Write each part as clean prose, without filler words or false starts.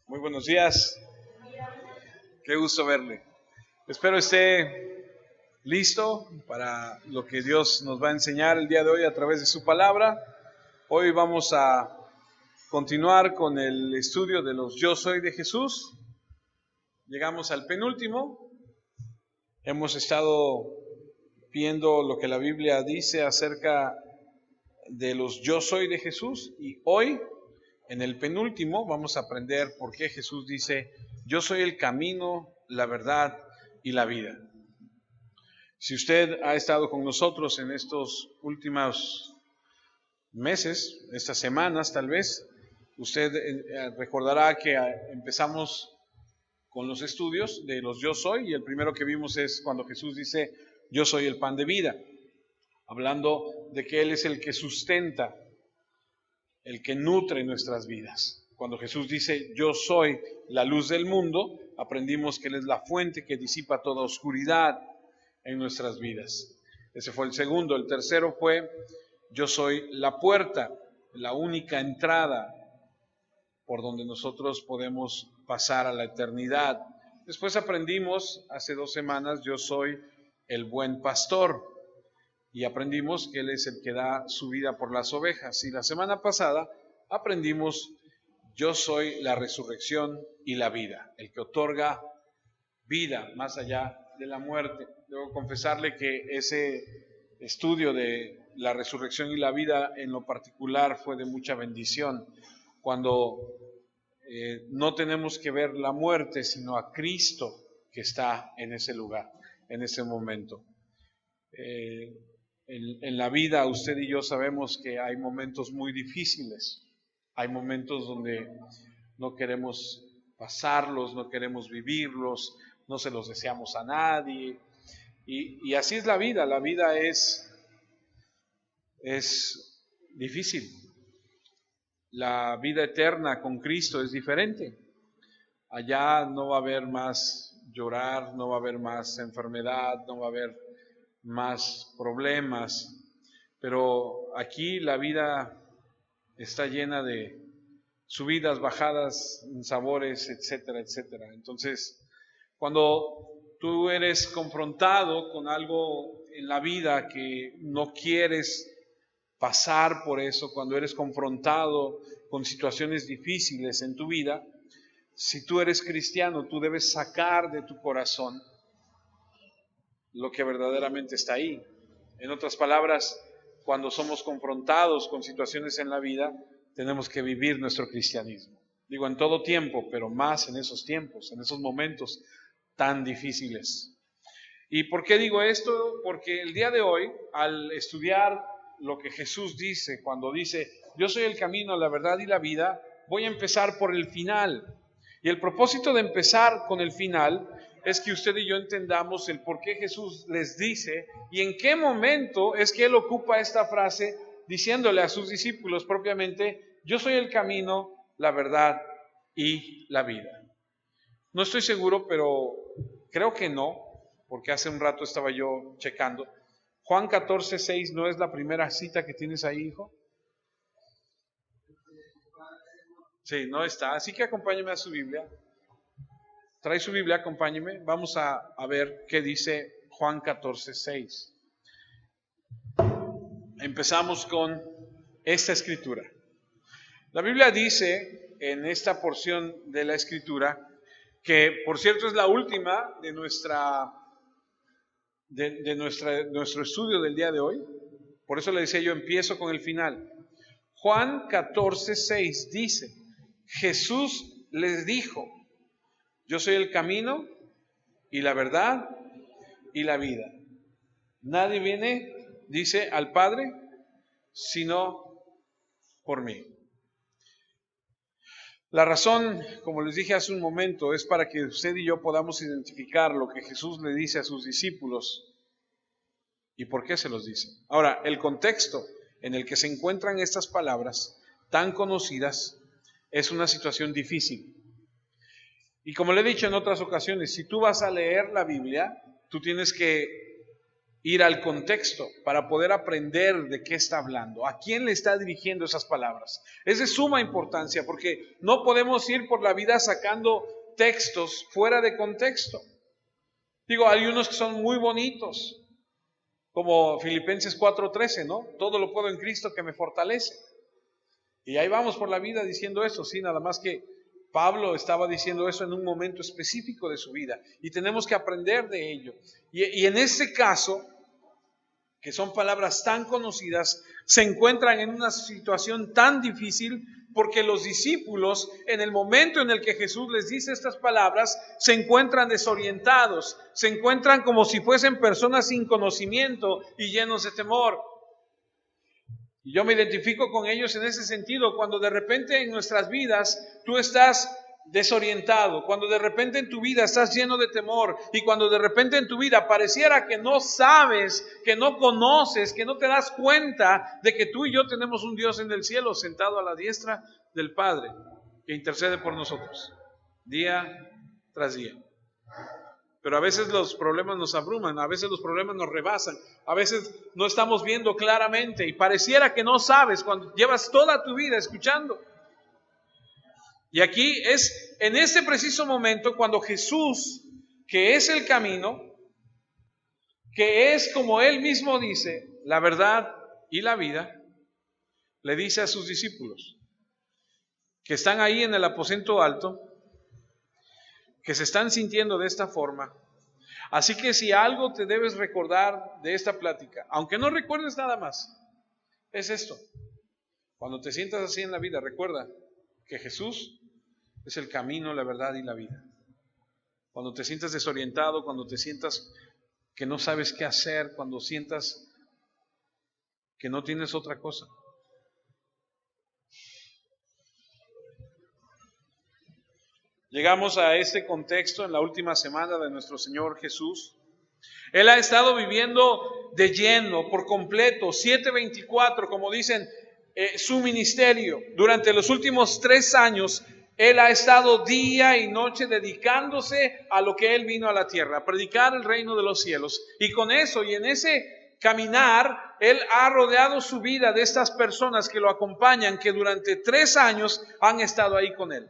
Muy buenos días, qué gusto verle. Espero esté listo para lo que Dios nos va a enseñar el día de hoy a través de su palabra. Hoy vamos a continuar con el estudio de los Yo Soy de Jesús. Llegamos al penúltimo. Hemos estado viendo lo que la Biblia dice acerca de los Yo Soy de Jesús y hoy, en el penúltimo, vamos a aprender por qué Jesús dice: yo soy el camino, la verdad y la vida. Si usted ha estado con nosotros en estos últimos meses, estas semanas tal vez, usted recordará que empezamos con los estudios de los Yo Soy, y el primero que vimos es cuando Jesús dice: yo soy el pan de vida, hablando de que Él es el que sustenta, el que nutre nuestras vidas. Cuando Jesús dice: yo soy la luz del mundo, aprendimos que Él es la fuente que disipa toda oscuridad en nuestras vidas. Ese fue el segundo. El tercero fue: yo soy la puerta, la única entrada por donde nosotros podemos pasar a la eternidad. Después aprendimos hace 2 semanas: yo soy el buen pastor, y aprendimos que Él es el que da su vida por las ovejas. Y la semana pasada aprendimos: yo soy la resurrección y la vida, el que otorga vida más allá de la muerte. Debo confesarle que ese estudio de la resurrección y la vida en lo particular fue de mucha bendición, cuando no tenemos que ver la muerte, sino a Cristo que está en ese lugar, en ese momento. En la vida usted y yo sabemos que hay momentos muy difíciles, hay momentos donde no queremos pasarlos, no queremos vivirlos, no se los deseamos a nadie, y así es la vida es difícil. La vida eterna con Cristo es diferente. Allá no va a haber más llorar, no va a haber más enfermedad, no va a haber más problemas, pero aquí la vida está llena de subidas, bajadas, sabores, etcétera, etcétera. Entonces, cuando tú eres confrontado con algo en la vida que no quieres pasar por eso, cuando eres confrontado con situaciones difíciles en tu vida, si tú eres cristiano, tú debes sacar de tu corazón lo que verdaderamente está ahí. En otras palabras, cuando somos confrontados con situaciones en la vida, tenemos que vivir nuestro cristianismo. Digo, en todo tiempo, pero más en esos tiempos, en esos momentos tan difíciles. ¿Y por qué digo esto? Porque el día de hoy, al estudiar lo que Jesús dice, cuando dice: yo soy el camino, la verdad y la vida, voy a empezar por el final. Y el propósito de empezar con el final es que usted y yo entendamos el por qué Jesús les dice y en qué momento es que Él ocupa esta frase diciéndole a sus discípulos propiamente: yo soy el camino, la verdad y la vida. No estoy seguro, pero creo que no, porque hace un rato estaba yo checando. Juan 14:6 ¿no es la primera cita que tienes ahí, hijo? Sí, no está. Así que acompáñeme a su Biblia. Trae su Biblia, acompáñeme. Vamos a ver qué dice Juan 14:6. Empezamos con esta escritura. La Biblia dice en esta porción de la escritura, que por cierto es la última de nuestro estudio del día de hoy. Por eso le decía yo, empiezo con el final. Juan 14:6 dice: Jesús les dijo: yo soy el camino y la verdad y la vida. Nadie viene, dice, al Padre sino por mí. La razón, como les dije hace un momento, es para que usted y yo podamos identificar lo que Jesús le dice a sus discípulos y por qué se los dice. Ahora, el contexto en el que se encuentran estas palabras tan conocidas es una situación difícil. Y como le he dicho en otras ocasiones, si tú vas a leer la Biblia, tú tienes que ir al contexto para poder aprender de qué está hablando, a quién le está dirigiendo esas palabras. Es de suma importancia porque no podemos ir por la vida sacando textos fuera de contexto. Digo, hay unos que son muy bonitos, como Filipenses 4:13, ¿no? Todo lo puedo en Cristo que me fortalece. Y ahí vamos por la vida diciendo eso, sí, nada más que Pablo estaba diciendo eso en un momento específico de su vida y tenemos que aprender de ello. Y en este caso, que son palabras tan conocidas, se encuentran en una situación tan difícil porque los discípulos, en el momento en el que Jesús les dice estas palabras, se encuentran desorientados, se encuentran como si fuesen personas sin conocimiento y llenos de temor. Y yo me identifico con ellos en ese sentido, cuando de repente en nuestras vidas tú estás desorientado, cuando de repente en tu vida estás lleno de temor y cuando de repente en tu vida pareciera que no sabes, que no conoces, que no te das cuenta de que tú y yo tenemos un Dios en el cielo sentado a la diestra del Padre que intercede por nosotros día tras día. Pero a veces los problemas nos abruman, a veces los problemas nos rebasan, a veces no estamos viendo claramente y pareciera que no sabes cuando llevas toda tu vida escuchando. Y aquí es en este preciso momento cuando Jesús, que es el camino, que es como Él mismo dice, la verdad y la vida, le dice a sus discípulos que están ahí en el aposento alto, que se están sintiendo de esta forma. Así que si algo te debes recordar de esta plática, aunque no recuerdes nada más, es esto. Cuando te sientas así en la vida, recuerda que Jesús es el camino, la verdad y la vida. Cuando te sientas desorientado, cuando te sientas que no sabes qué hacer, cuando sientas que no tienes otra cosa. Llegamos a este contexto en la última semana de nuestro Señor Jesús. Él ha estado viviendo de lleno, por completo, 7/24, como dicen, su ministerio. Durante los últimos 3 años, Él ha estado día y noche dedicándose a lo que Él vino a la tierra, a predicar el reino de los cielos. Y con eso y en ese caminar, Él ha rodeado su vida de estas personas que lo acompañan, que durante 3 años han estado ahí con Él.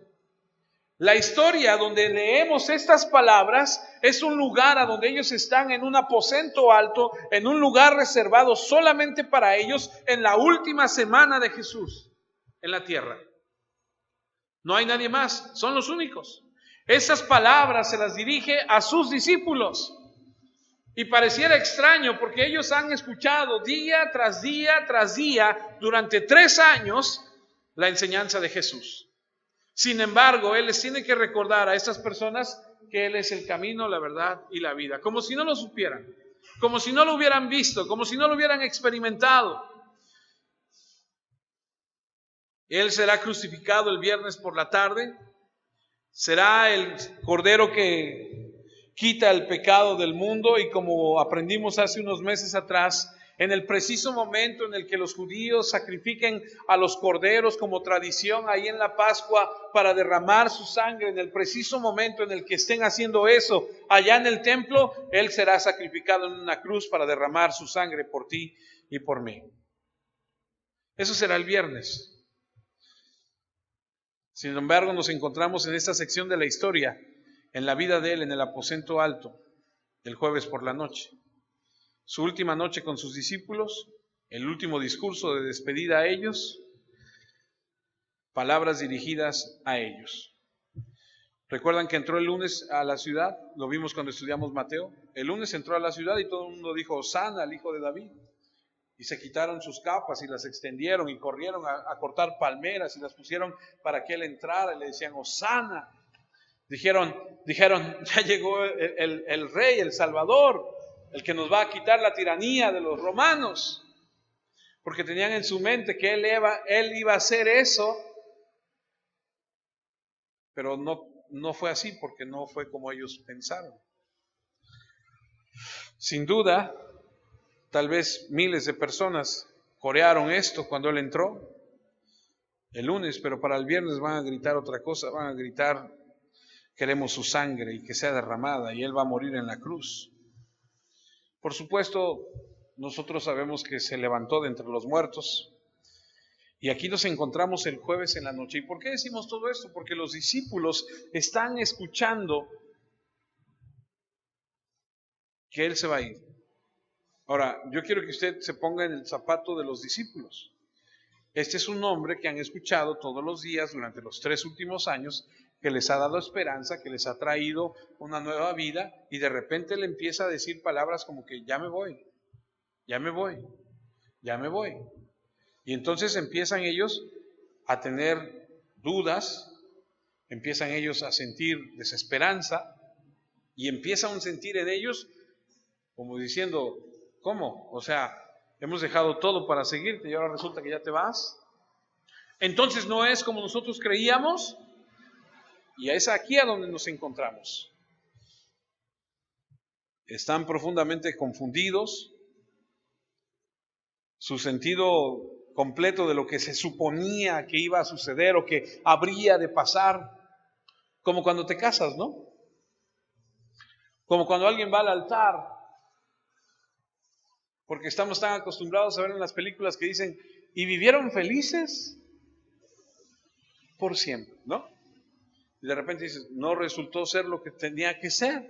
La historia donde leemos estas palabras es un lugar a donde ellos están en un aposento alto, en un lugar reservado solamente para ellos en la última semana de Jesús en la tierra. No hay nadie más, son los únicos. Esas palabras se las dirige a sus discípulos. Y pareciera extraño porque ellos han escuchado día tras día tras día durante 3 años la enseñanza de Jesús. Sin embargo, Él les tiene que recordar a estas personas que Él es el camino, la verdad y la vida, como si no lo supieran, como si no lo hubieran visto, como si no lo hubieran experimentado. Él será crucificado el viernes por la tarde, será el Cordero que quita el pecado del mundo y como aprendimos hace unos meses atrás, en el preciso momento en el que los judíos sacrifiquen a los corderos como tradición ahí en la Pascua para derramar su sangre, en el preciso momento en el que estén haciendo eso allá en el templo, Él será sacrificado en una cruz para derramar su sangre por ti y por mí. Eso será el viernes. Sin embargo, nos encontramos en esta sección de la historia, en la vida de Él en el aposento alto, el jueves por la noche. Su última noche con sus discípulos, el último discurso de despedida a ellos, palabras dirigidas a ellos. ¿Recuerdan que entró el lunes a la ciudad? Lo vimos cuando estudiamos Mateo. El lunes entró a la ciudad y todo el mundo dijo, Hosana al hijo de David. Y se quitaron sus capas y las extendieron y corrieron a cortar palmeras y las pusieron para que Él entrara y le decían, Hosana. Dijeron, ya llegó el rey, el Salvador, el que nos va a quitar la tiranía de los romanos, porque tenían en su mente que él iba a hacer eso, pero no fue así, porque no fue como ellos pensaron. Sin duda, tal vez miles de personas corearon esto cuando Él entró el lunes, pero para el viernes van a gritar otra cosa, van a gritar, queremos su sangre y que sea derramada, y Él va a morir en la cruz. Por supuesto, nosotros sabemos que se levantó de entre los muertos. Y aquí nos encontramos el jueves en la noche. ¿Y por qué decimos todo esto? Porque los discípulos están escuchando que Él se va a ir. Ahora, yo quiero que usted se ponga en el zapato de los discípulos. Este es un hombre que han escuchado todos los días durante los 3 últimos años, que les ha dado esperanza, que les ha traído una nueva vida, y de repente le empieza a decir palabras como que ya me voy, ya me voy, ya me voy. Y entonces empiezan ellos a tener dudas, empiezan ellos a sentir desesperanza, y empieza un sentir en ellos como diciendo, ¿cómo? O sea, hemos dejado todo para seguirte y ahora resulta que ya te vas. Entonces no es como nosotros creíamos, y es aquí a donde nos encontramos. Están profundamente confundidos, su sentido completo de lo que se suponía que iba a suceder o que habría de pasar, como cuando te casas, ¿no? Como cuando alguien va al altar, porque estamos tan acostumbrados a ver en las películas que dicen, y vivieron felices por siempre, ¿no? Y de repente dices, no resultó ser lo que tenía que ser.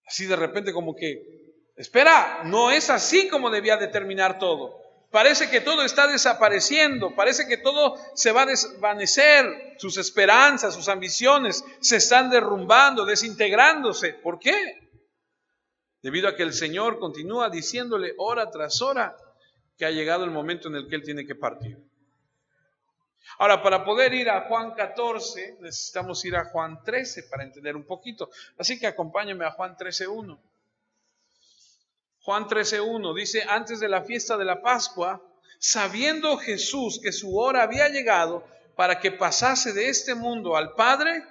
Así de repente como que, espera, no es así como debía de terminar todo. Parece que todo está desapareciendo, parece que todo se va a desvanecer, sus esperanzas, sus ambiciones se están derrumbando, desintegrándose. ¿Por qué? Debido a que el Señor continúa diciéndole hora tras hora que ha llegado el momento en el que Él tiene que partir. Ahora, para poder ir a Juan 14, necesitamos ir a Juan 13 para entender un poquito. Así que acompáñame a Juan 13:1. Juan 13:1 dice, antes de la fiesta de la Pascua, sabiendo Jesús que su hora había llegado para que pasase de este mundo al Padre,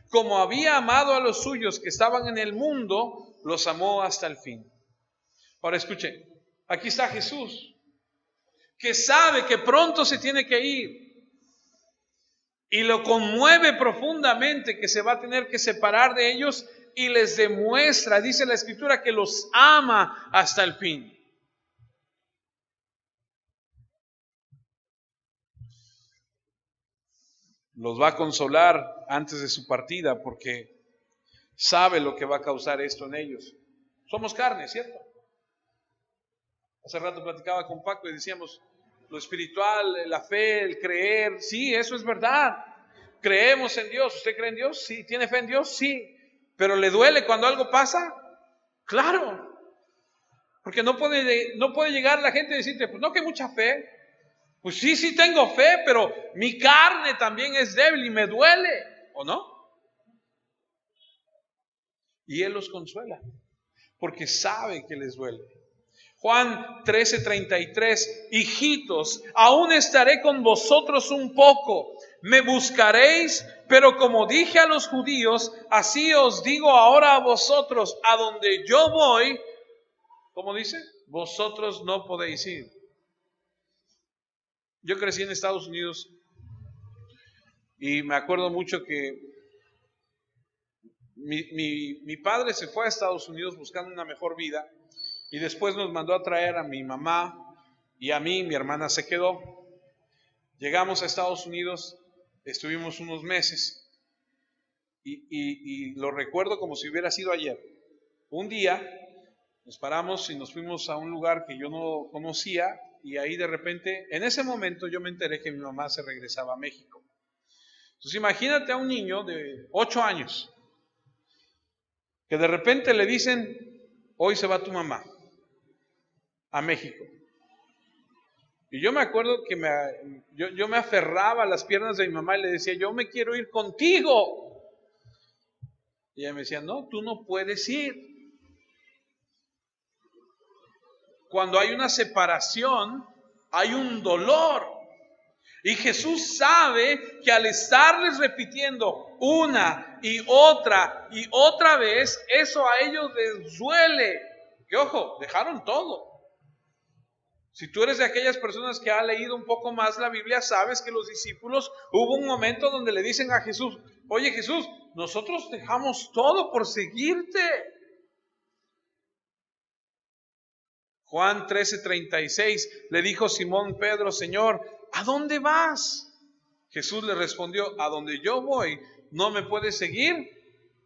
como había amado a los suyos que estaban en el mundo, los amó hasta el fin. Ahora escuche, aquí está Jesús, que sabe que pronto se tiene que ir. Y lo conmueve profundamente que se va a tener que separar de ellos y les demuestra, dice la Escritura, que los ama hasta el fin. Los va a consolar antes de su partida porque sabe lo que va a causar esto en ellos. Somos carne, ¿cierto? Hace rato platicaba con Paco y decíamos, lo espiritual, la fe, el creer, sí, eso es verdad. Creemos en Dios. ¿Usted cree en Dios? Sí. ¿Tiene fe en Dios? Sí. ¿Pero le duele cuando algo pasa? Claro. Porque no puede llegar la gente y decirte, pues no, que mucha fe. Pues sí tengo fe, pero mi carne también es débil y me duele, ¿o no? Y Él los consuela, porque sabe que les duele. Juan 13:33, hijitos, aún estaré con vosotros un poco, me buscaréis, pero como dije a los judíos, así os digo ahora a vosotros, a donde yo voy, ¿cómo dice? Vosotros no podéis ir. Yo crecí en Estados Unidos y me acuerdo mucho que mi padre se fue a Estados Unidos buscando una mejor vida y después nos mandó a traer a mi mamá y a mí, mi hermana se quedó. Llegamos a Estados Unidos, estuvimos unos meses y lo recuerdo como si hubiera sido ayer. Un día nos paramos y nos fuimos a un lugar que yo no conocía y ahí de repente, en ese momento yo me enteré que mi mamá se regresaba a México. Entonces imagínate a un niño de 8 años que de repente le dicen, hoy se va tu mamá a México. Y yo me acuerdo que yo me aferraba a las piernas de mi mamá y le decía, yo me quiero ir contigo. Y ella me decía, no, tú no puedes ir. Cuando hay una separación, hay un dolor. Y Jesús sabe que al estarles repitiendo una y otra vez, eso a ellos les duele. Que ojo, dejaron todo. Si tú eres de aquellas personas que ha leído un poco más la Biblia, sabes que los discípulos, hubo un momento donde le dicen a Jesús, oye Jesús, nosotros dejamos todo por seguirte. Juan 13:36, le dijo Simón Pedro: Señor, ¿a dónde vas? Jesús le respondió: a donde yo voy, no me puedes seguir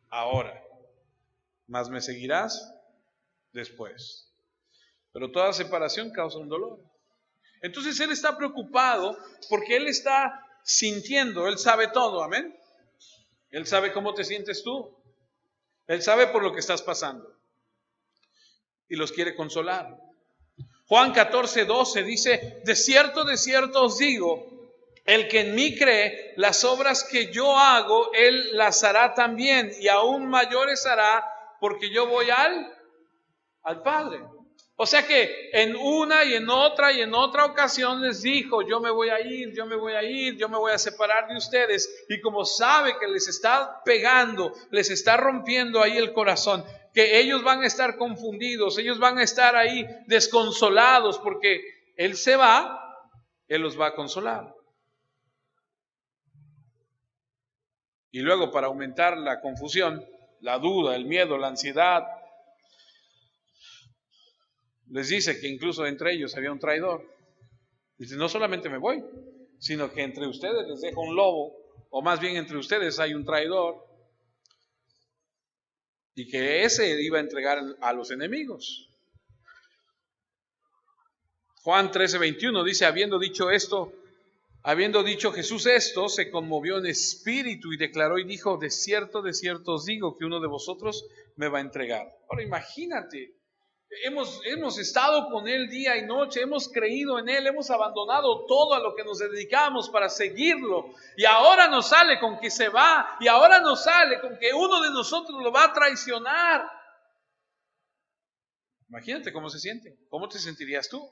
ahora, mas me seguirás después. Pero toda separación causa un dolor. Entonces Él está preocupado porque Él está sintiendo, Él sabe todo, amén. Él sabe cómo te sientes tú. Él sabe por lo que estás pasando. Y los quiere consolar. Juan 14:12 dice: de cierto os digo, el que en mí cree, las obras que yo hago, Él las hará también, y aún mayores hará, porque yo voy al Padre. O sea que en una y en otra ocasión les dijo: yo me voy a ir, yo me voy a separar de ustedes. Y como sabe que les está pegando, les está rompiendo ahí el corazón, que ellos van a estar confundidos, ellos van a estar ahí desconsolados, porque Él se va, Él los va a consolar. Y luego, para aumentar la confusión, la duda, el miedo, la ansiedad, les dice que incluso entre ellos había un traidor. Dice: no solamente me voy, sino que entre ustedes les dejo un lobo, o más bien entre ustedes hay un traidor, y que ese iba a entregar a los enemigos. Juan 13:21 dice: habiendo dicho Jesús esto, se conmovió en espíritu y declaró y dijo: de cierto os digo que uno de vosotros me va a entregar. Ahora imagínate, hemos estado con Él día y noche, hemos creído en Él, hemos abandonado todo a lo que nos dedicamos para seguirlo, y ahora nos sale con que se va, y ahora nos sale con que uno de nosotros lo va a traicionar. Imagínate cómo se siente. ¿Cómo te sentirías tú?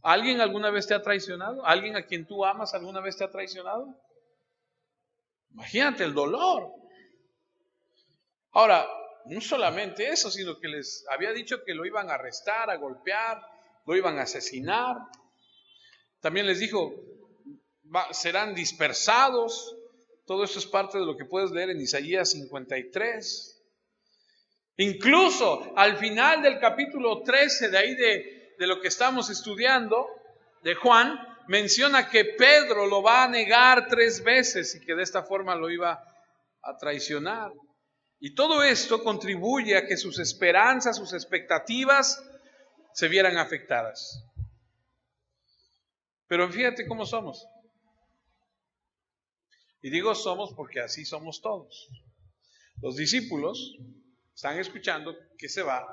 ¿Alguien alguna vez te ha traicionado? ¿Alguien a quien tú amas alguna vez te ha traicionado? Imagínate el dolor. Ahora, no solamente eso, sino que les había dicho que lo iban a arrestar, a golpear, lo iban a asesinar. También les dijo: serán dispersados. Todo esto es parte de lo que puedes leer en Isaías 53. Incluso al final del capítulo 13, de ahí de lo que estamos estudiando, de Juan, menciona que Pedro lo va a negar 3 veces y que de esta forma lo iba a traicionar. Y todo esto contribuye a que sus esperanzas, sus expectativas se vieran afectadas. Pero fíjate cómo somos. Y digo somos porque así somos todos. Los discípulos están escuchando que se va,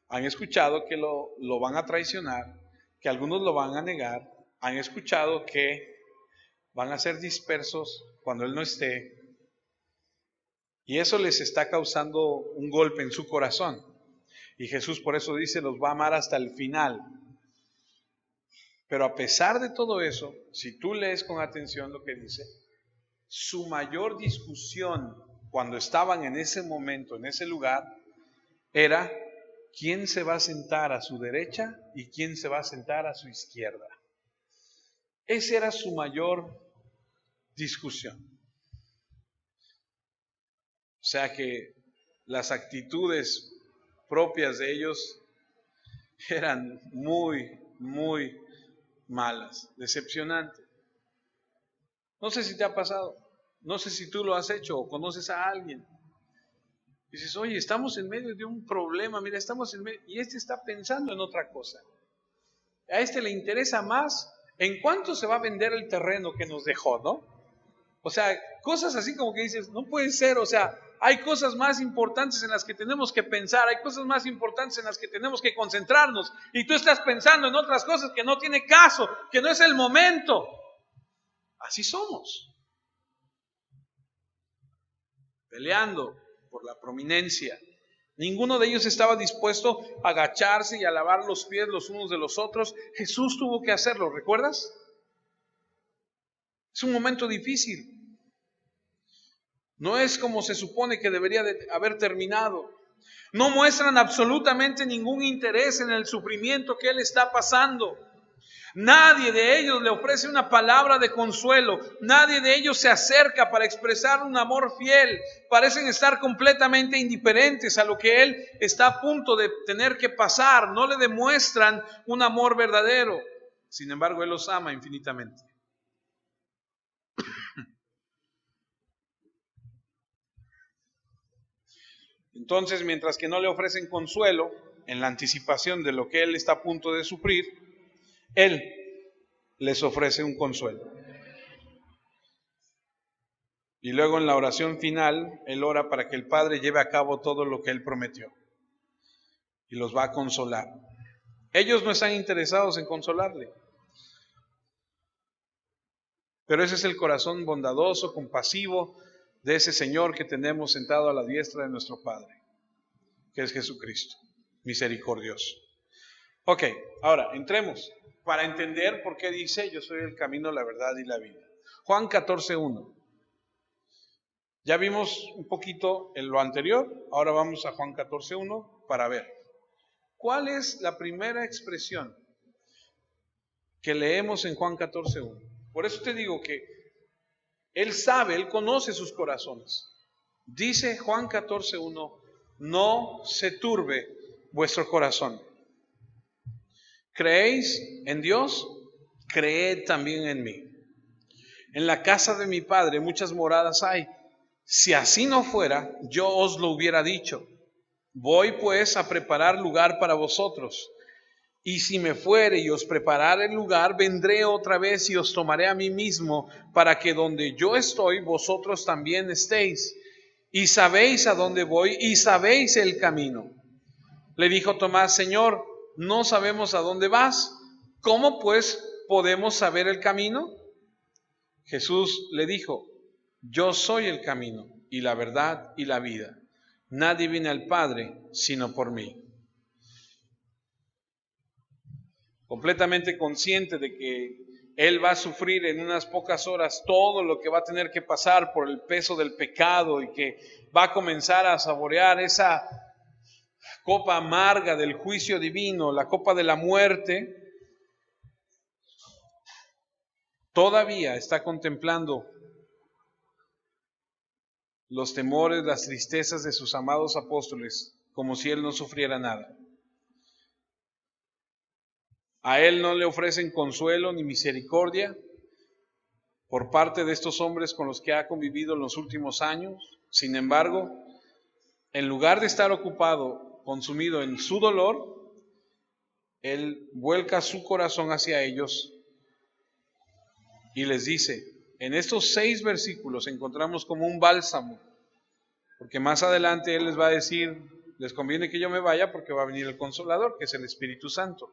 han escuchado que lo van a traicionar, que algunos lo van a negar, han escuchado que van a ser dispersos cuando Él no esté. Y eso les está causando un golpe en su corazón. Y Jesús por eso dice: los va a amar hasta el final. Pero a pesar de todo eso, si tú lees con atención lo que dice, su mayor discusión cuando estaban en ese momento, en ese lugar, era quién se va a sentar a su derecha y quién se va a sentar a su izquierda. Esa era su mayor discusión. O sea que las actitudes propias de ellos eran muy, muy malas, decepcionantes. No sé si te ha pasado, no sé si tú lo has hecho o conoces a alguien. Dices: oye, estamos en medio de un problema, mira, estamos en medio, y este está pensando en otra cosa. A este le interesa más en cuánto se va a vender el terreno que nos dejó, ¿no? O sea, cosas así como que dices: no puede ser, o sea, hay cosas más importantes en las que tenemos que pensar, hay cosas más importantes en las que tenemos que concentrarnos, y tú estás pensando en otras cosas que no tiene caso, que no es el momento. Así somos. Peleando por la prominencia. Ninguno de ellos estaba dispuesto a agacharse y a lavar los pies los unos de los otros. Jesús tuvo que hacerlo, ¿recuerdas? Es un momento difícil. No es como se supone que debería de haber terminado. No muestran absolutamente ningún interés en el sufrimiento que Él está pasando. Nadie de ellos le ofrece una palabra de consuelo. Nadie de ellos se acerca para expresar un amor fiel. Parecen estar completamente indiferentes a lo que él está a punto de tener que pasar. No le demuestran un amor verdadero. Sin embargo, él los ama infinitamente. Entonces, mientras que no le ofrecen consuelo en la anticipación de lo que él está a punto de sufrir, él les ofrece un consuelo. Y luego en la oración final, él ora para que el Padre lleve a cabo todo lo que él prometió. Y los va a consolar. Ellos no están interesados en consolarle. Pero ese es el corazón bondadoso, compasivo de ese Señor que tenemos sentado a la diestra de nuestro Padre, que es Jesucristo, misericordioso. Ok, ahora entremos para entender por qué dice: yo soy el camino, la verdad y la vida. Juan 14:1. Ya vimos un poquito en lo anterior, ahora vamos a Juan 14:1 para ver cuál es la primera expresión que leemos en Juan 14:1. Por eso te digo que Él sabe, Él conoce sus corazones. Dice Juan 14:1, no se turbe vuestro corazón. ¿Creéis en Dios? Creed también en mí. En la casa de mi Padre muchas moradas hay. Si así no fuera, yo os lo hubiera dicho. Voy pues a preparar lugar para vosotros. Y si me fuere y os preparare el lugar, vendré otra vez y os tomaré a mí mismo, para que donde yo estoy, vosotros también estéis. Y sabéis a dónde voy y sabéis el camino. Le dijo Tomás: Señor, no sabemos a dónde vas. ¿Cómo pues podemos saber el camino? Jesús le dijo: yo soy el camino y la verdad y la vida. Nadie viene al Padre sino por mí. Completamente consciente de que Él va a sufrir en unas pocas horas todo lo que va a tener que pasar por el peso del pecado y que va a comenzar a saborear esa copa amarga del juicio divino, la copa de la muerte, todavía está contemplando los temores, las tristezas de sus amados apóstoles, como si Él no sufriera nada. A Él no le ofrecen consuelo ni misericordia por parte de estos hombres con los que ha convivido en los últimos años. Sin embargo, en lugar de estar ocupado, consumido en su dolor, Él vuelca su corazón hacia ellos y les dice, en estos 6 versículos encontramos como un bálsamo, porque más adelante Él les va a decir, les conviene que yo me vaya porque va a venir el Consolador, que es el Espíritu Santo.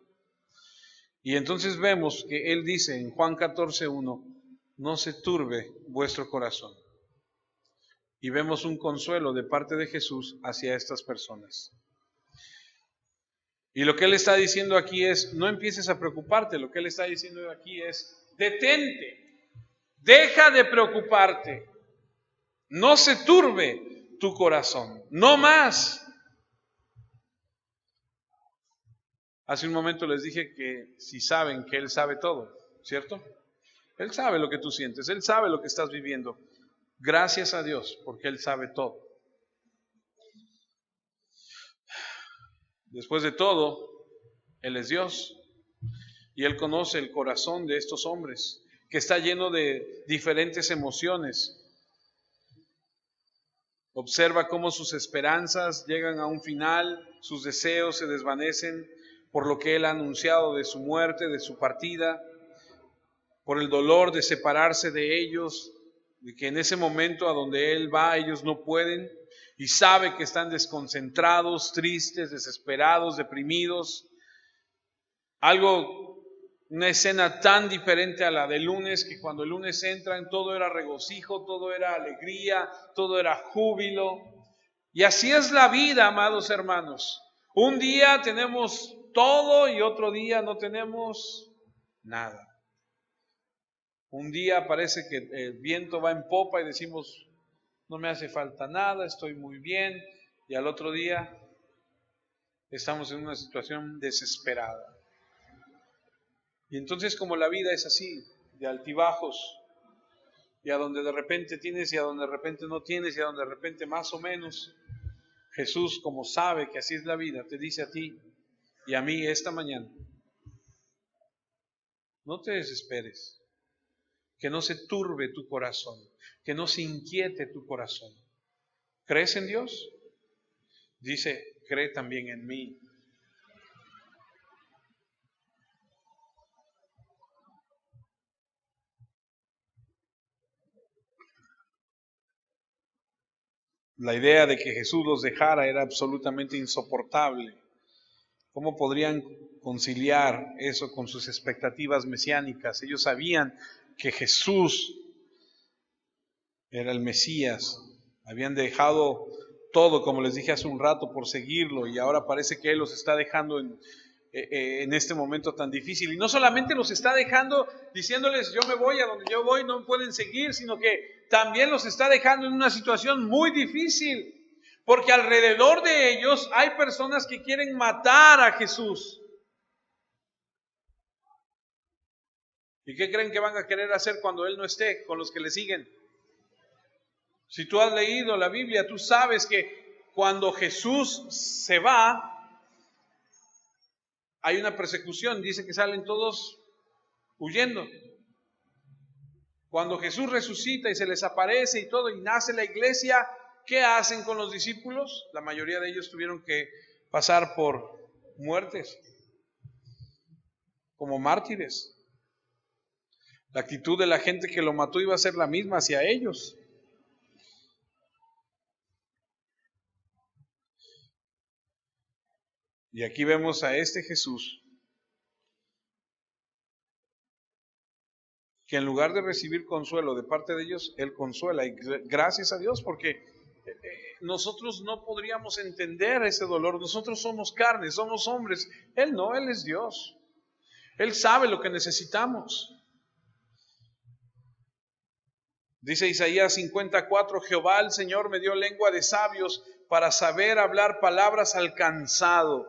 Y entonces vemos que Él dice en Juan 14:1, no se turbe vuestro corazón. Y vemos un consuelo de parte de Jesús hacia estas personas. Y lo que Él está diciendo aquí es, no empieces a preocuparte, lo que Él está diciendo aquí es, detente, deja de preocuparte, no se turbe tu corazón, no más. Hace un momento les dije que si saben que Él sabe todo, ¿cierto? Él sabe lo que tú sientes, Él sabe lo que estás viviendo. Gracias a Dios, porque Él sabe todo. Después de todo, Él es Dios y Él conoce el corazón de estos hombres, que está lleno de diferentes emociones. Observa cómo sus esperanzas llegan a un final, sus deseos se desvanecen por lo que Él ha anunciado de su muerte, de su partida, por el dolor de separarse de ellos, de que en ese momento a donde Él va ellos no pueden, y sabe que están desconcentrados, tristes, desesperados, deprimidos. Una escena tan diferente a la del lunes, que cuando el lunes entran todo era regocijo, todo era alegría, todo era júbilo. Y así es la vida, amados hermanos. Un día tenemos todo y otro día no tenemos nada. Un día parece que el viento va en popa y decimos, no me hace falta nada, estoy muy bien. Y al otro día estamos en una situación desesperada. Y entonces como la vida es así, de altibajos, y a donde de repente tienes y a donde de repente no tienes y a donde de repente más o menos, Jesús, como sabe que así es la vida, te dice a ti y a mí esta mañana, no te desesperes, que no se turbe tu corazón, que no se inquiete tu corazón. ¿Crees en Dios? Dice, cree también en mí. La idea de que Jesús los dejara era absolutamente insoportable. ¿Cómo podrían conciliar eso con sus expectativas mesiánicas? Ellos sabían que Jesús era el Mesías. Habían dejado todo, como les dije hace un rato, por seguirlo, y ahora parece que Él los está dejando en este momento tan difícil. Y no solamente los está dejando diciéndoles, yo me voy, a donde yo voy no me pueden seguir, sino que también los está dejando en una situación muy difícil. Porque alrededor de ellos hay personas que quieren matar a Jesús. ¿Y qué creen que van a querer hacer cuando Él no esté con los que le siguen? Si tú has leído la Biblia, tú sabes que cuando Jesús se va, hay una persecución. Dice que salen todos huyendo. Cuando Jesús resucita y se les aparece y todo, y nace la iglesia, ¿qué hacen con los discípulos? La mayoría de ellos tuvieron que pasar por muertes, como mártires. La actitud de la gente que lo mató iba a ser la misma hacia ellos. Y aquí vemos a este Jesús, que en lugar de recibir consuelo de parte de ellos, Él consuela. Y gracias a Dios, porque nosotros no podríamos entender ese dolor. Nosotros somos carne, somos hombres. Él no, Él es Dios. Él sabe lo que necesitamos. Dice Isaías 54, Jehová el Señor me dio lengua de sabios para saber hablar palabras al cansado.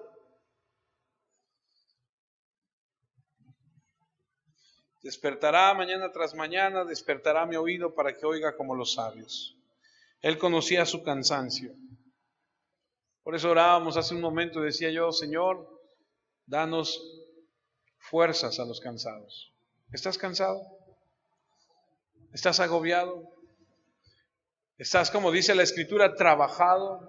Despertará mañana tras mañana, despertará mi oído para que oiga como los sabios. Él conocía su cansancio. Por eso orábamos hace un momento, decía yo, Señor, danos fuerzas a los cansados. ¿Estás cansado? ¿Estás agobiado? ¿Estás, como dice la Escritura, trabajado?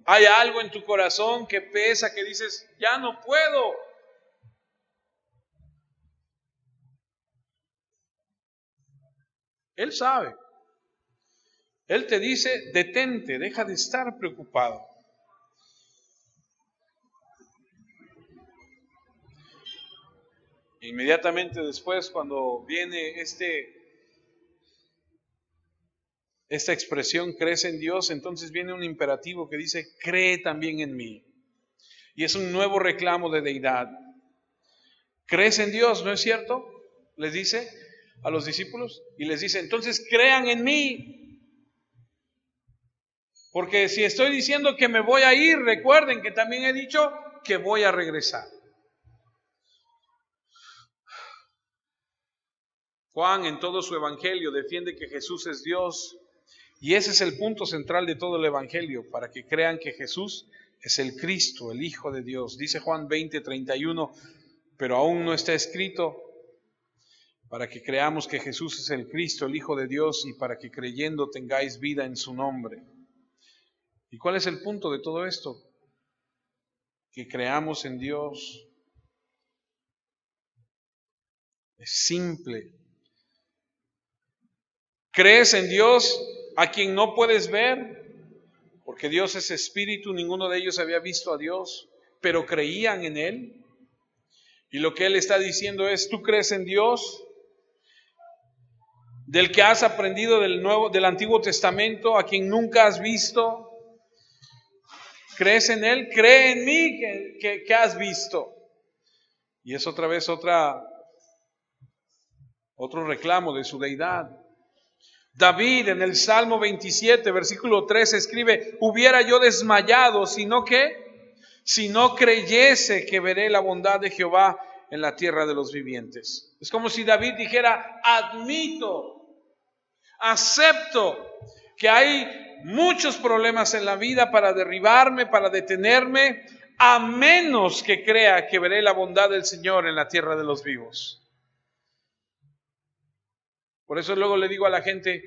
¿Hay algo en tu corazón que pesa, que dices, ya no puedo? Él sabe. Él te dice, detente, deja de estar preocupado. Inmediatamente después, cuando viene esta expresión, crees en Dios, entonces viene un imperativo que dice, cree también en mí. Y es un nuevo reclamo de deidad. ¿Crees en Dios, no es cierto? Les dice a los discípulos y les dice, entonces crean en mí. Porque si estoy diciendo que me voy a ir, recuerden que también he dicho que voy a regresar. Juan en todo su evangelio defiende que Jesús es Dios, y ese es el punto central de todo el evangelio, para que crean que Jesús es el Cristo, el Hijo de Dios. Dice Juan 20:31, pero aún no está escrito, para que creamos que Jesús es el Cristo, el Hijo de Dios, y para que creyendo tengáis vida en su nombre. ¿Y cuál es el punto de todo esto? Que creamos en Dios. Es simple. ¿Crees en Dios a quien no puedes ver? Porque Dios es espíritu, ninguno de ellos había visto a Dios, pero creían en Él. Y lo que Él está diciendo es, ¿tú crees en Dios? Del que has aprendido del Antiguo Testamento, a quien nunca has visto. ¿Crees en Él? Cree en mí que has visto. Y es otra vez otro reclamo de su deidad. David en el Salmo 27, versículo 3 escribe, hubiera yo desmayado, sino que si no creyese que veré la bondad de Jehová en la tierra de los vivientes. Es como si David dijera, admito, acepto que hay muchos problemas en la vida para derribarme, para detenerme, a menos que crea que veré la bondad del Señor en la tierra de los vivos. Por eso luego le digo a la gente,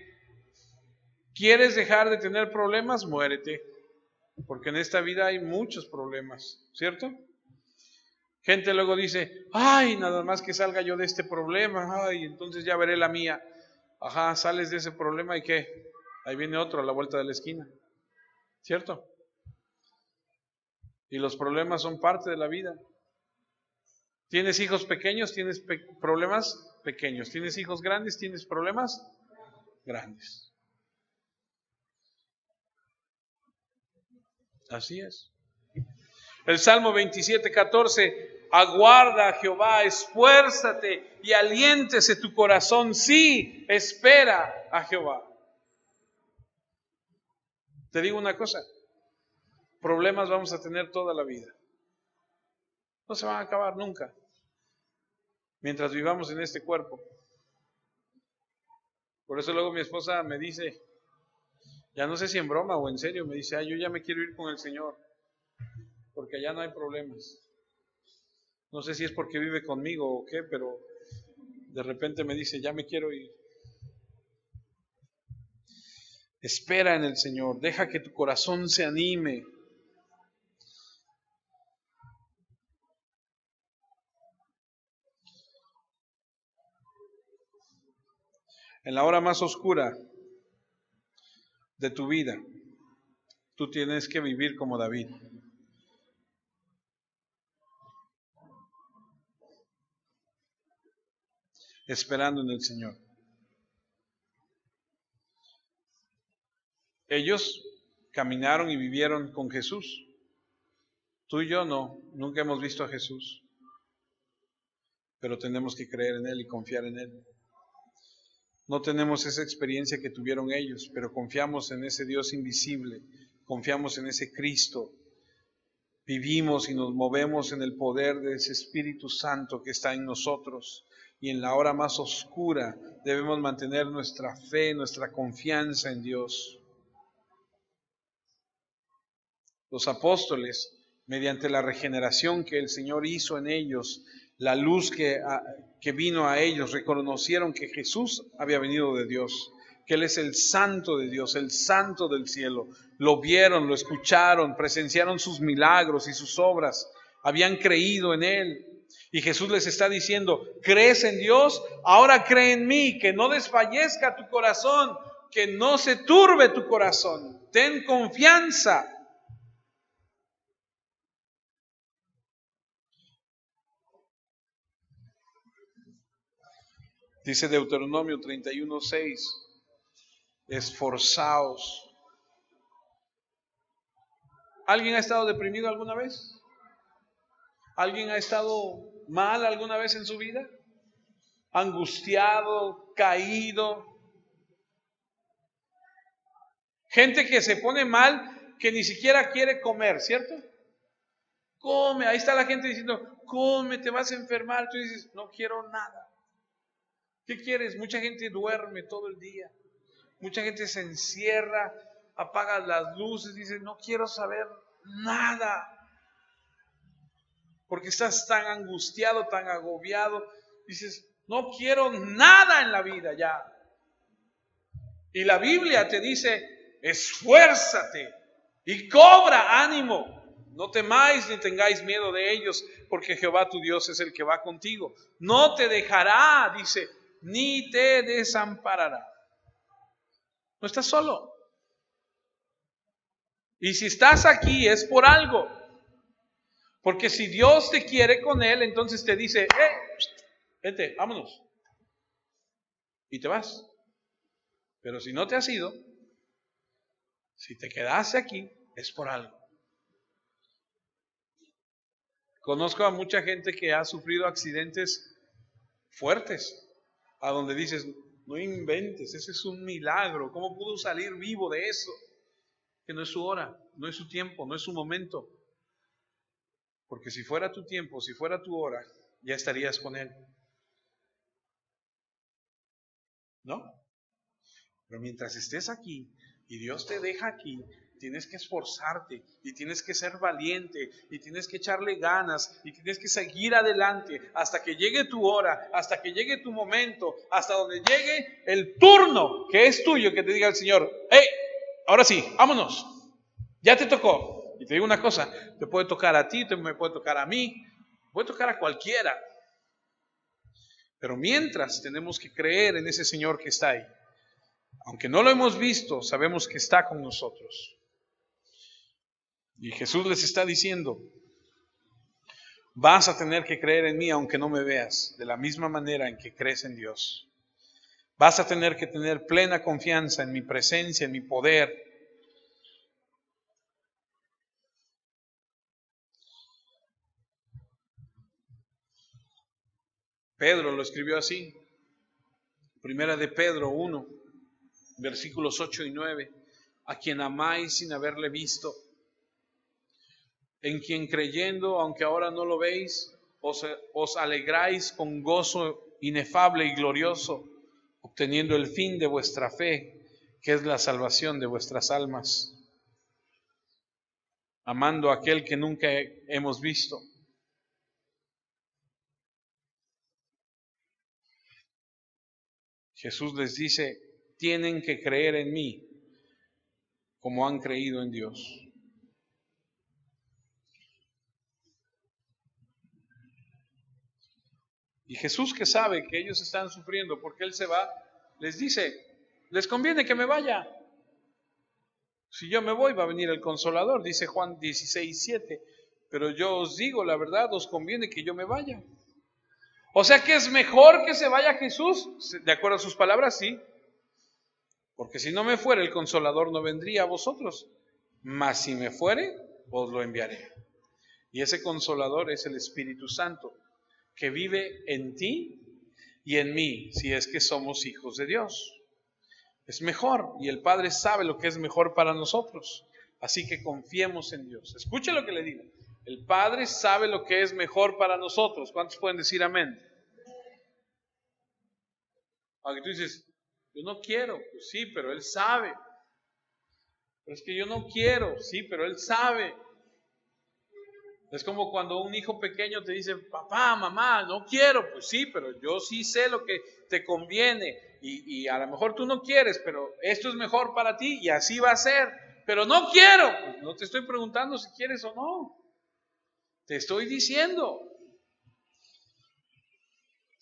¿quieres dejar de tener problemas? Muérete. Porque en esta vida hay muchos problemas, ¿cierto? Gente luego dice, ay, nada más que salga yo de este problema, ay, entonces ya veré la mía. Ajá, sales de ese problema y ¿qué? Ahí viene otro a la vuelta de la esquina, ¿cierto? Y los problemas son parte de la vida. ¿Tienes hijos pequeños? ¿Tienes problemas pequeños? ¿Tienes hijos grandes? ¿Tienes problemas grandes? Así es. El Salmo 27:14, aguarda a Jehová, esfuérzate y aliéntese tu corazón. Sí, espera a Jehová. Te digo una cosa, problemas vamos a tener toda la vida. No se van a acabar nunca, mientras vivamos en este cuerpo. Por eso luego mi esposa me dice, ya no sé si en broma o en serio, me dice, yo ya me quiero ir con el Señor, porque allá no hay problemas. No sé si es porque vive conmigo o qué, pero de repente me dice, ya me quiero ir. Espera en el Señor, deja que tu corazón se anime. En la hora más oscura de tu vida, tú tienes que vivir como David. Esperando en el Señor. Ellos caminaron y vivieron con Jesús. Tú y yo no, nunca hemos visto a Jesús, pero tenemos que creer en Él y confiar en Él. No tenemos esa experiencia que tuvieron ellos, pero confiamos en ese Dios invisible, confiamos en ese Cristo. Vivimos y nos movemos en el poder de ese Espíritu Santo que está en nosotros. Y en la hora más oscura debemos mantener nuestra fe, nuestra confianza en Dios. Los apóstoles, mediante la regeneración que el Señor hizo en ellos, la luz que vino a ellos, reconocieron que Jesús había venido de Dios, que Él es el santo de Dios, el santo del cielo. Lo vieron, lo escucharon, presenciaron sus milagros y sus obras, habían creído en Él. Y Jesús les está diciendo, ¿crees en Dios? Ahora cree en mí, que no desfallezca tu corazón, que no se turbe tu corazón. Ten confianza. Dice Deuteronomio 31:6, esforzaos. ¿Alguien ha estado deprimido alguna vez? ¿Alguien ha estado mal alguna vez en su vida? Angustiado, caído. Gente que se pone mal, que ni siquiera quiere comer, ¿cierto? Come, ahí está la gente diciendo, come, te vas a enfermar. Tú dices, no quiero nada. ¿Qué quieres? Mucha gente duerme todo el día. Mucha gente se encierra, apaga las luces, dice, no quiero saber nada. Porque estás tan angustiado, tan agobiado. Dices, no quiero nada en la vida ya. Y la Biblia te dice, esfuérzate y cobra ánimo. No temáis ni tengáis miedo de ellos, porque Jehová tu Dios es el que va contigo. No te dejará, dice, ni te desamparará. No estás solo. Y si estás aquí es por algo. Porque si Dios te quiere con Él, entonces te dice, vete, vámonos. Y te vas. Pero si no te has ido, si te quedaste aquí, es por algo. Conozco a mucha gente que ha sufrido accidentes fuertes, a donde dices, no inventes, ese es un milagro. ¿Cómo pudo salir vivo de eso? Que no es su hora, no es su tiempo, no es su momento. Porque si fuera tu tiempo, si fuera tu hora, ya estarías con Él. ¿No? Pero mientras estés aquí y Dios te deja aquí, tienes que esforzarte y tienes que ser valiente y tienes que echarle ganas y tienes que seguir adelante hasta que llegue tu hora, hasta que llegue tu momento, hasta donde llegue el turno que es tuyo, que te diga el Señor: hey, ahora sí, vámonos, ya te tocó. Y te digo una cosa, te puede tocar a ti, me puede tocar a mí, puede tocar a cualquiera. Pero mientras tenemos que creer en ese Señor que está ahí. Aunque no lo hemos visto, sabemos que está con nosotros. Y Jesús les está diciendo: vas a tener que creer en mí aunque no me veas, de la misma manera en que crees en Dios. Vas a tener que tener plena confianza en mi presencia, en mi poder. Pedro lo escribió así. Primera de Pedro 1, versículos 8 y 9. A quien amáis sin haberle visto, en quien creyendo, aunque ahora no lo veis, os alegráis con gozo inefable y glorioso, obteniendo el fin de vuestra fe, que es la salvación de vuestras almas. Amando a aquel que nunca hemos visto. Jesús les dice: tienen que creer en mí como han creído en Dios. Y Jesús, que sabe que ellos están sufriendo porque Él se va, les dice: les conviene que me vaya. Si yo me voy, va a venir el Consolador, dice Juan 16:7. Pero yo os digo la verdad, os conviene que yo me vaya. O sea que es mejor que se vaya Jesús, de acuerdo a sus palabras, sí. Porque si no me fuere, el Consolador no vendría a vosotros. Mas si me fuere, os lo enviaré. Y ese Consolador es el Espíritu Santo, que vive en ti y en mí, si es que somos hijos de Dios. Es mejor, y el Padre sabe lo que es mejor para nosotros. Así que confiemos en Dios. Escuche lo que le digo. El Padre sabe lo que es mejor para nosotros. ¿Cuántos pueden decir amén? Aunque tú dices: yo no quiero. Pues sí, pero Él sabe. Pero es que yo no quiero. Sí, pero Él sabe. Es como cuando un hijo pequeño te dice: papá, mamá, no quiero. Pues sí, pero yo sí sé lo que te conviene. Y a lo mejor tú no quieres, pero esto es mejor para ti y así va a ser. Pero no quiero. Pues no te estoy preguntando si quieres o no. Te estoy diciendo.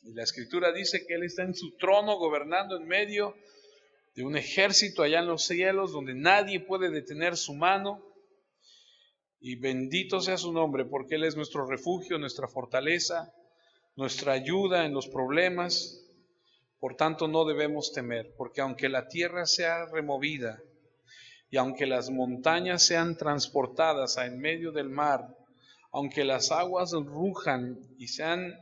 Y la Escritura dice que Él está en su trono gobernando en medio de un ejército allá en los cielos donde nadie puede detener su mano. Y bendito sea su nombre, porque Él es nuestro refugio, nuestra fortaleza, nuestra ayuda en los problemas. Por tanto, no debemos temer, porque aunque la tierra sea removida y aunque las montañas sean transportadas en medio del mar, aunque las aguas rujan y sean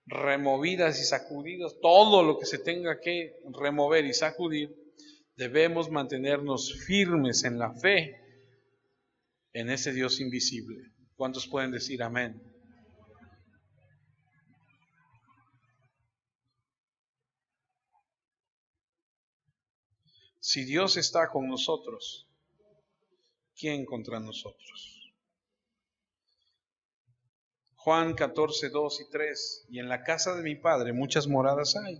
removidas y sacudidas, todo lo que se tenga que remover y sacudir, debemos mantenernos firmes en la fe en ese Dios invisible. ¿Cuántos pueden decir amén? Si Dios está con nosotros, ¿quién contra nosotros? Juan 14, 2 y 3. Y en la casa de mi Padre muchas moradas hay.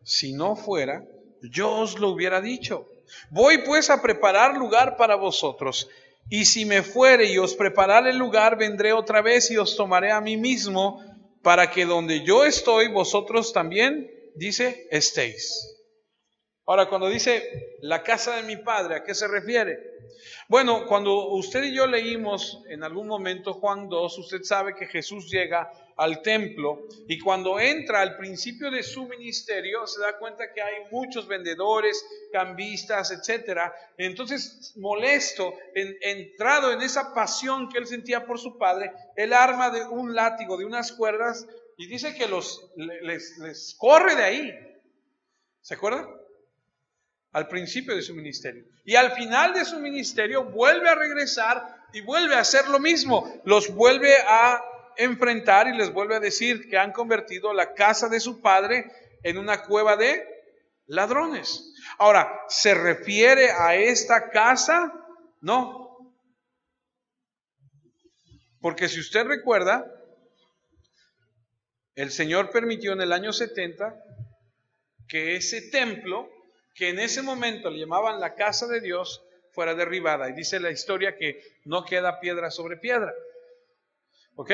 Si no fuera, yo os lo hubiera dicho. Voy pues a preparar lugar para vosotros. Y si me fuere y os preparare el lugar, vendré otra vez y os tomaré a mí mismo, para que donde yo estoy, vosotros también, dice, estéis. Ahora, cuando dice la casa de mi Padre, ¿a qué se refiere? Bueno, cuando usted y yo leímos en algún momento Juan 2, usted sabe que Jesús llega al templo y cuando entra al principio de su ministerio se da cuenta que hay muchos vendedores, cambistas, etcétera. Entonces, molesto, entrado en esa pasión que él sentía por su padre, él arma de un látigo, de unas cuerdas, y dice que les corre de ahí. ¿Se acuerdan? Al principio de su ministerio. Y al final de su ministerio vuelve a regresar y vuelve a hacer lo mismo. Los vuelve a enfrentar y les vuelve a decir que han convertido la casa de su padre en una cueva de ladrones. Ahora, ¿se refiere a esta casa? No. Porque si usted recuerda, el Señor permitió en el año 70 que ese templo, que en ese momento le llamaban la casa de Dios, fuera derribada. Y dice la historia que no queda piedra sobre piedra. ¿Ok?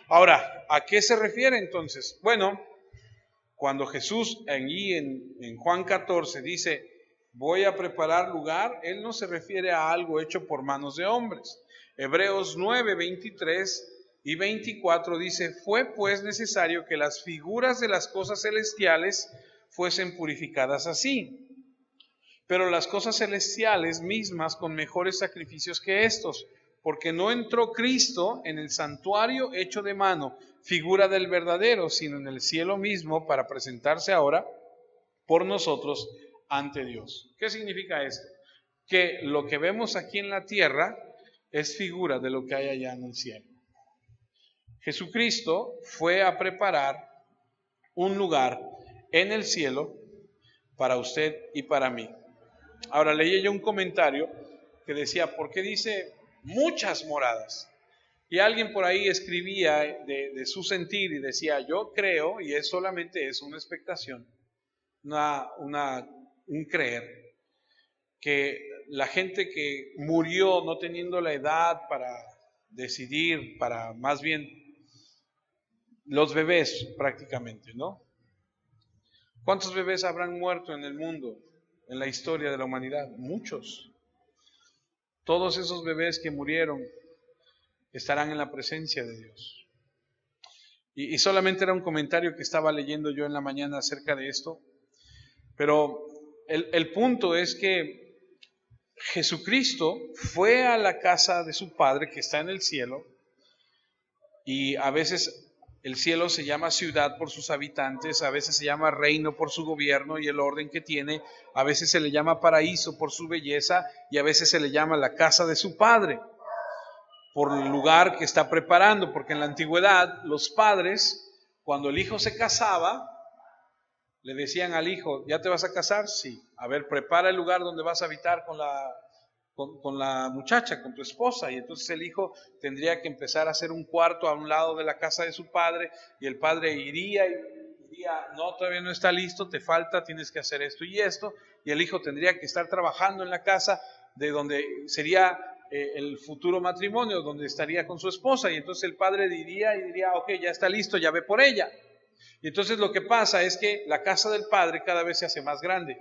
Ahora, ¿a qué se refiere entonces? Bueno, cuando Jesús allí en Juan 14 dice, voy a preparar lugar, Él no se refiere a algo hecho por manos de hombres. Hebreos 9, 23 y 24 dice, fue pues necesario que las figuras de las cosas celestiales fuesen purificadas así, pero las cosas celestiales mismas con mejores sacrificios que estos, porque no entró Cristo en el santuario hecho de mano, figura del verdadero, sino en el cielo mismo para presentarse ahora por nosotros ante Dios. ¿Qué significa esto? Que lo que vemos aquí en la tierra es figura de lo que hay allá en el cielo. Jesucristo fue a preparar un lugar en el cielo para usted y para mí. Ahora leí yo un comentario que decía, ¿por qué dice muchas moradas? Y alguien por ahí escribía de su sentir y decía, yo creo, y es solamente es una expectación, un creer, que la gente que murió no teniendo la edad para decidir, para más bien los bebés prácticamente, ¿no? ¿Cuántos bebés habrán muerto en el mundo, en la historia de la humanidad? Muchos. Todos esos bebés que murieron estarán en la presencia de Dios. Y solamente era un comentario que estaba leyendo yo en la mañana acerca de esto. Pero el punto es que Jesucristo fue a la casa de su Padre que está en el cielo, y a veces el cielo se llama ciudad por sus habitantes, a veces se llama reino por su gobierno y el orden que tiene, a veces se le llama paraíso por su belleza y a veces se le llama la casa de su Padre por el lugar que está preparando, porque en la antigüedad los padres, cuando el hijo se casaba, le decían al hijo, ¿ya te vas a casar? Sí. A ver, prepara el lugar donde vas a habitar con la muchacha, con tu esposa. Y entonces el hijo tendría que empezar a hacer un cuarto a un lado de la casa de su padre, y el padre iría y diría, no, todavía no está listo, te falta, tienes que hacer esto y esto. Y el hijo tendría que estar trabajando en la casa de donde sería el futuro matrimonio, donde estaría con su esposa. Y entonces el padre diría, ok, ya está listo, ya ve por ella. Y entonces lo que pasa es que la casa del Padre cada vez se hace más grande,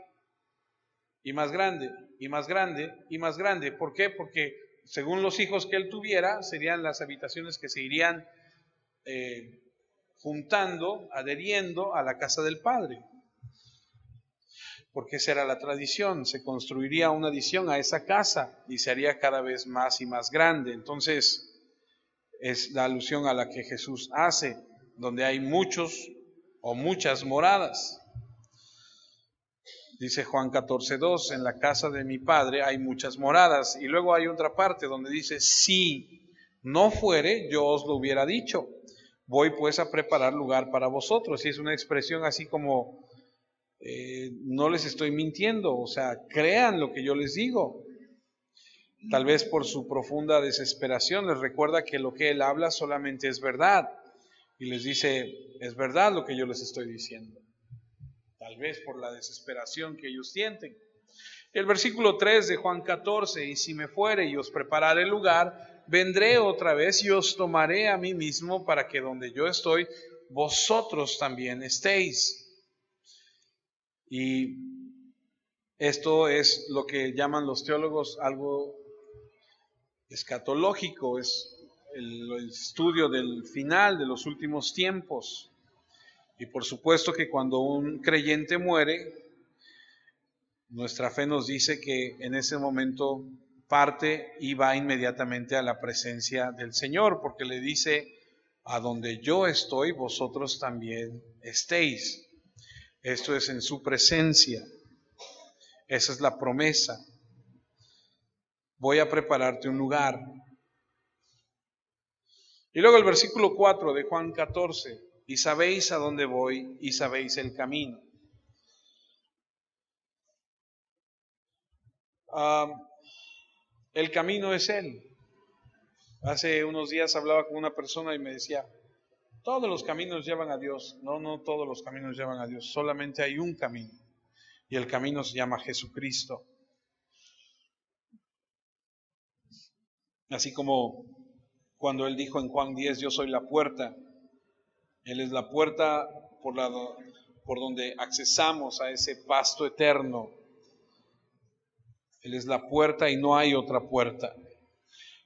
y más grande, y más grande, y más grande. ¿Por qué? Porque según los hijos que él tuviera, serían las habitaciones que se irían juntando, adheriendo a la casa del Padre. Porque esa era la tradición, se construiría una adición a esa casa y se haría cada vez más y más grande. Entonces es la alusión a la que Jesús hace, donde hay muchos o muchas moradas. Dice Juan 14:2, en la casa de mi Padre hay muchas moradas. Y luego hay otra parte donde dice, si no fuere, yo os lo hubiera dicho. Voy pues a preparar lugar para vosotros. Y es una expresión así como, no les estoy mintiendo, o sea, crean lo que yo les digo. Tal vez por su profunda desesperación les recuerda que lo que él habla solamente es verdad. Y les dice, es verdad lo que yo les estoy diciendo. Tal vez por la desesperación que ellos sienten. El versículo 3 de Juan 14, y si me fuere y os prepararé el lugar, vendré otra vez y os tomaré a mí mismo para que donde yo estoy, vosotros también estéis. Y esto es lo que llaman los teólogos algo escatológico, es el estudio del final de los últimos tiempos. Y por supuesto que cuando un creyente muere, nuestra fe nos dice que en ese momento parte y va inmediatamente a la presencia del Señor, porque le dice, a donde yo estoy, vosotros también estéis. Esto es en su presencia. Esa es la promesa. voy a prepararte un lugar. Y luego el versículo 4 de Juan 14, y sabéis a dónde voy y sabéis el camino. El camino es Él. Hace unos días hablaba con una persona y me decía, todos los caminos llevan a Dios. No, no todos los caminos llevan a Dios, solamente hay un camino. Y el camino se llama Jesucristo. Así como cuando Él dijo en Juan 10, yo soy la puerta. Él es la puerta por donde accesamos a ese pasto eterno. Él es la puerta y no hay otra puerta.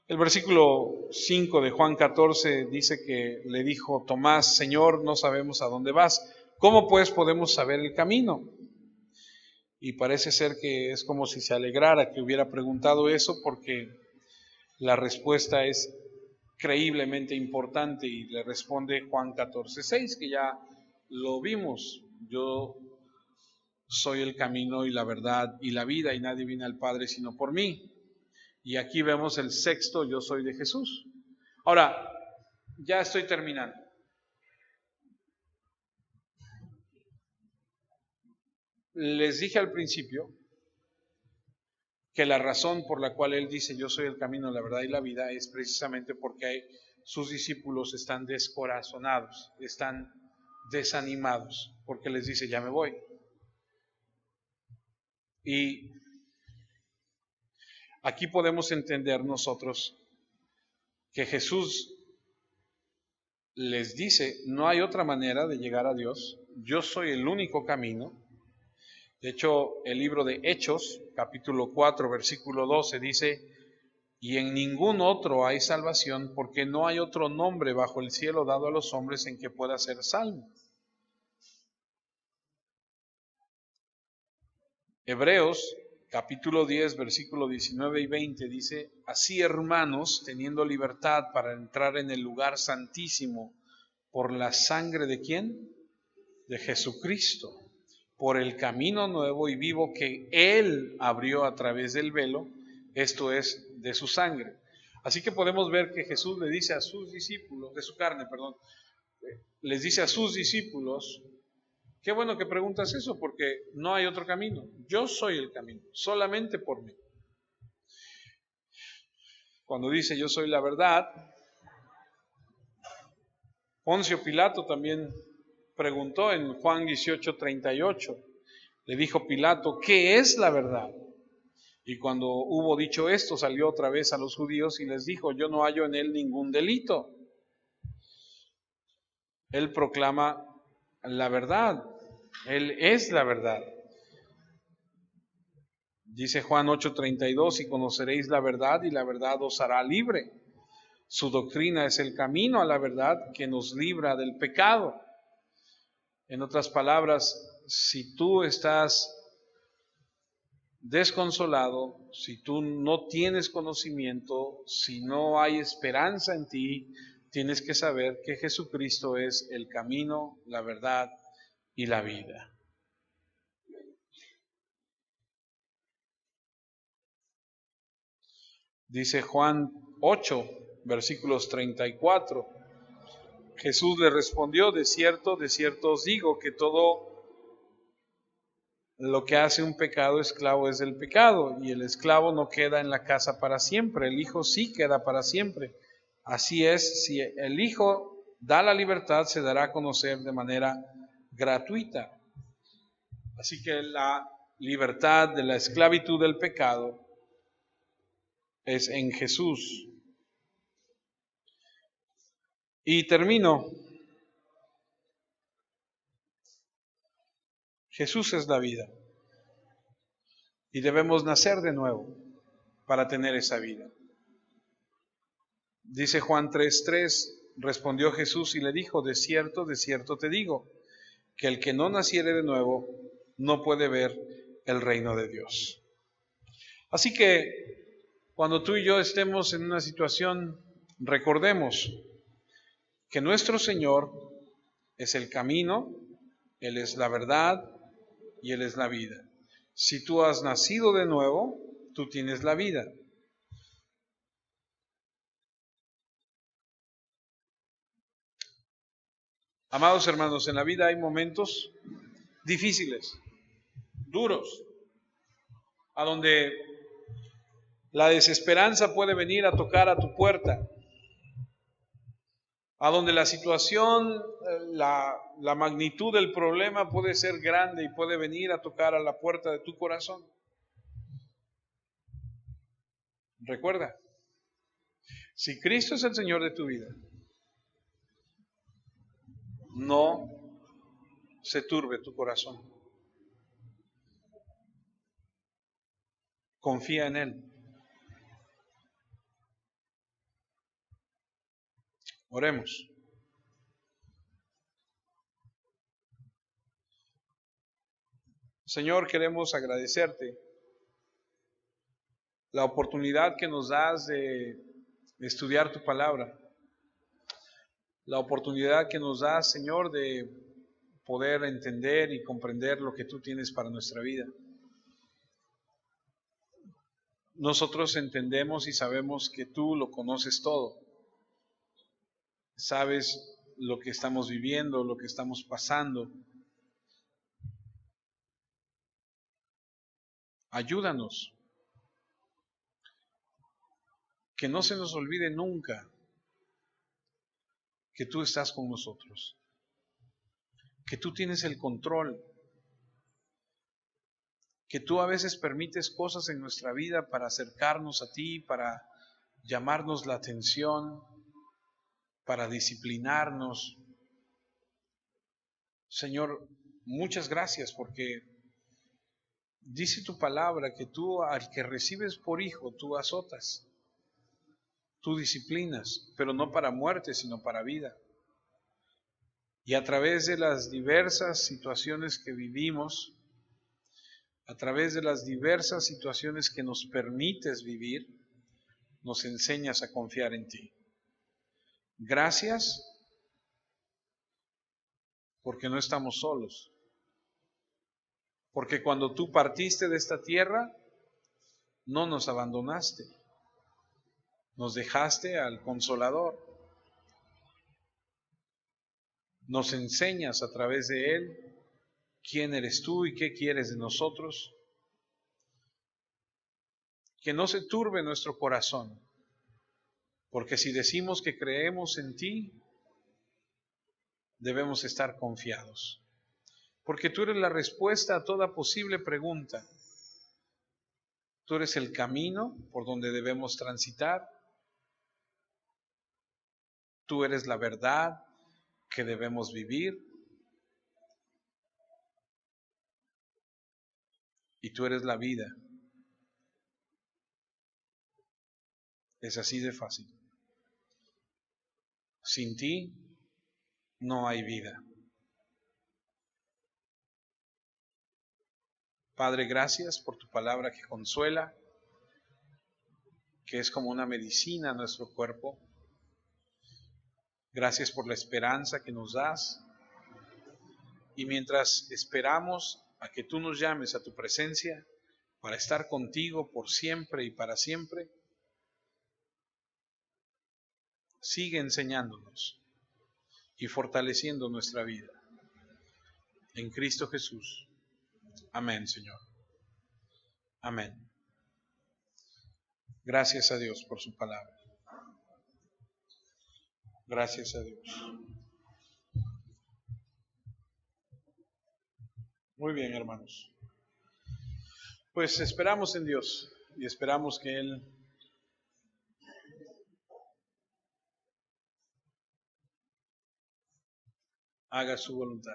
El versículo 5 de Juan 14 dice que le dijo Tomás, Señor, no sabemos a dónde vas. ¿Cómo pues podemos saber el camino? Y parece ser que es como si se alegrara que hubiera preguntado eso, porque la respuesta es creíblemente importante y le responde Juan 14:6, que ya lo vimos. Yo soy el camino y la verdad y la vida, y nadie viene al Padre sino por mí. Y aquí vemos el sexto, yo soy de Jesús. Ahora, ya estoy terminando. Les dije al principio que la razón por la cual Él dice yo soy el camino, la verdad y la vida es precisamente porque sus discípulos están descorazonados, están desanimados, porque les dice ya me voy. Y aquí podemos entender nosotros que Jesús les dice, no hay otra manera de llegar a Dios, yo soy el único camino. De hecho, el libro de Hechos, capítulo 4, versículo 12, dice, y en ningún otro hay salvación, porque no hay otro nombre bajo el cielo dado a los hombres en que pueda ser salvo. Hebreos, capítulo 10, versículo 19 y 20, dice, así hermanos, teniendo libertad para entrar en el lugar santísimo, por la sangre de ¿quién? De Jesucristo, por el camino nuevo y vivo que Él abrió a través del velo, esto es, de su sangre. Así que podemos ver que Jesús le dice a sus discípulos, de su carne, perdón, les dice a sus discípulos, qué bueno que preguntas eso, porque no hay otro camino, yo soy el camino, solamente por mí. Cuando dice yo soy la verdad, Poncio Pilato también preguntó en Juan 18:38, le dijo Pilato, ¿qué es la verdad? Y cuando hubo dicho esto, salió otra vez a los judíos y les dijo, yo no hallo en él ningún delito. Él proclama la verdad, él es la verdad. Dice Juan 8:32, y conoceréis la verdad y la verdad os hará libre. Su doctrina es el camino a la verdad que nos libra del pecado. En otras palabras, si tú estás desconsolado, si tú no tienes conocimiento, si no hay esperanza en ti, tienes que saber que Jesucristo es el camino, la verdad y la vida. Dice Juan 8, versículos 34. Jesús le respondió, de cierto os digo que todo lo que hace un pecado esclavo es del pecado, y el esclavo no queda en la casa para siempre, el Hijo sí queda para siempre. Así es, si el Hijo da la libertad, se dará a conocer de manera gratuita. Así que la libertad de la esclavitud del pecado es en Jesús. Y termino. Jesús es la vida. Y debemos nacer de nuevo para tener esa vida. Dice Juan 3:3, respondió Jesús y le dijo, de cierto te digo, que el que no naciere de nuevo no puede ver el reino de Dios. Así que cuando tú y yo estemos en una situación, recordemos que nuestro Señor es el camino, Él es la verdad y Él es la vida. Si tú has nacido de nuevo, tú tienes la vida. Amados hermanos, en la vida hay momentos difíciles, duros, a donde la desesperanza puede venir a tocar a tu puerta, a donde la situación, la magnitud del problema puede ser grande y puede venir a tocar a la puerta de tu corazón. Recuerda, si Cristo es el Señor de tu vida, no se turbe tu corazón. Confía en Él. Oremos. Señor, queremos agradecerte la oportunidad que nos das de estudiar tu palabra, la oportunidad que nos das, Señor, de poder entender y comprender lo que tú tienes para nuestra vida. Nosotros entendemos y sabemos que tú lo conoces todo. Sabes lo que estamos viviendo, lo que estamos pasando. Ayúdanos. Que no se nos olvide nunca que tú estás con nosotros. Que tú tienes el control. Que tú a veces permites cosas en nuestra vida para acercarnos a ti, para llamarnos la atención, para disciplinarnos. Señor, muchas gracias porque dice tu palabra que tú al que recibes por hijo, tú azotas, tú disciplinas, pero no para muerte, sino para vida. Y a través de las diversas situaciones que vivimos, a través de las diversas situaciones que nos permites vivir, nos enseñas a confiar en ti. Gracias porque no estamos solos. Porque cuando tú partiste de esta tierra, no nos abandonaste. Nos dejaste al Consolador. Nos enseñas a través de Él quién eres tú y qué quieres de nosotros. Que no se turbe nuestro corazón. Porque si decimos que creemos en ti, debemos estar confiados. Porque tú eres la respuesta a toda posible pregunta. Tú eres el camino por donde debemos transitar. Tú eres la verdad que debemos vivir. Y tú eres la vida. Es así de fácil. Sin ti no hay vida. Padre, gracias por tu palabra que consuela, que es como una medicina a nuestro cuerpo. Gracias por la esperanza que nos das. Y mientras esperamos a que tú nos llames a tu presencia para estar contigo por siempre y para siempre, sigue enseñándonos y fortaleciendo nuestra vida. En Cristo Jesús. Amén, Señor. Amén. Gracias a Dios por su palabra. Gracias a Dios. Muy bien, hermanos. Pues esperamos en Dios y esperamos que Él haga su voluntad.